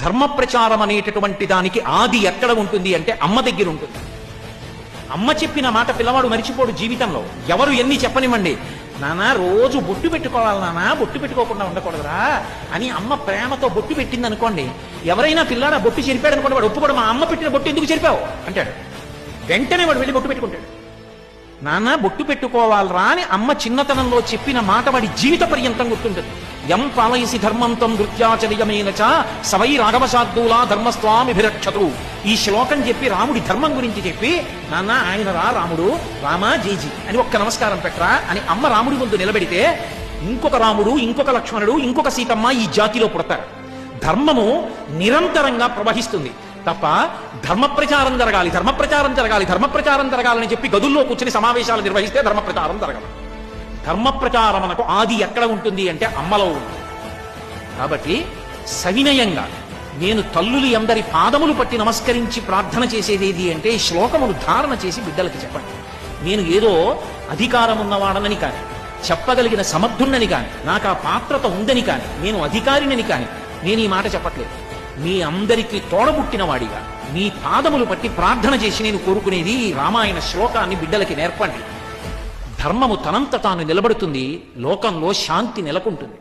ధర్మ ప్రచారం అనేటటువంటి దానికి ఆది ఎక్కడ ఉంటుంది అంటే అమ్మ దగ్గర ఉంటుంది. అమ్మ చెప్పిన మాట పిల్లవాడు మరిచిపోడు జీవితంలో. ఎవరు ఎన్ని చెప్పనివ్వండి, నాన్న రోజు బొట్టు పెట్టుకోవాలి నాన్న, బొట్టు పెట్టుకోకుండా ఉండకూడదురా అని అమ్మ ప్రేమతో బొట్టు పెట్టింది అనుకోండి, ఎవరైనా పిల్లాడు ఆ బొట్టు చెరిపాడు అనుకోండి, వాడు ఒప్పుకోడు. మా అమ్మ పెట్టిన బొట్టు ఎందుకు చెరిపావు అంటాడు. వెంటనే వాడు వెళ్ళి బొట్టు పెట్టుకుంటాడు. నాన్న బొట్టు పెట్టుకోవాలరా అని అమ్మ చిన్నతనంలో చెప్పిన మాట వాడి జీవిత పర్యంతం గుర్తుంటుంది. యం పాలయసి ధర్మంతం నృత్యాచర్యమేనచ సవై రాఘవశార్దూలా ధర్మస్వామిభిరక్షతు. ఈ శ్లోకం చెప్పి రాముడి ధర్మం గురించి చెప్పి, నాన్న ఆయన రా రాముడు, రామా జేజీ అని ఒక్క నమస్కారం పెట్టరా అని అమ్మ రాముడి ముందు నిలబెడితే ఇంకొక రాముడు, ఇంకొక లక్ష్మణుడు, ఇంకొక సీతమ్మ ఈ జాతిలో పుడతారు. ధర్మము నిరంతరంగా ప్రవహిస్తుంది తప్ప ధర్మ ప్రచారం జరగాలి, ధర్మ ప్రచారం జరగాలి, ధర్మ ప్రచారం జరగాలని చెప్పి గదుల్లో కూర్చుని సమావేశాలు నిర్వహిస్తే ధర్మ ప్రచారం జరగదు. ధర్మ ప్రచారం మనకు ఆది ఎక్కడ ఉంటుంది అంటే అమ్మలో ఉంటుంది. కాబట్టి సవినయంగా నేను తల్లులు ఎందరి పాదములు పట్టి నమస్కరించి ప్రార్థన చేసేదేది అంటే ఈ శ్లోకమును ధారణ చేసి బిడ్డలకి చెప్పండి. నేను ఏదో అధికారం ఉన్నవాడనని కానీ, చెప్పగలిగిన సమర్థుణ్ణని కానీ, నాకు ఆ పాత్రత ఉందని కానీ, నేను అధికారినని కానీ నేను ఈ మాట చెప్పట్లేదు. మీ అందరికీ తోడబుట్టిన వాడిగా మీ పాదములు పట్టి ప్రార్థన చేసి నేను కోరుకునేది ఈ రామాయణ శ్లోకాన్ని బిడ్డలకి నేర్పండి. ధర్మము తనంత తాను నిలబడుతుంది, లోకంలో శాంతి నెలకొంటుంది.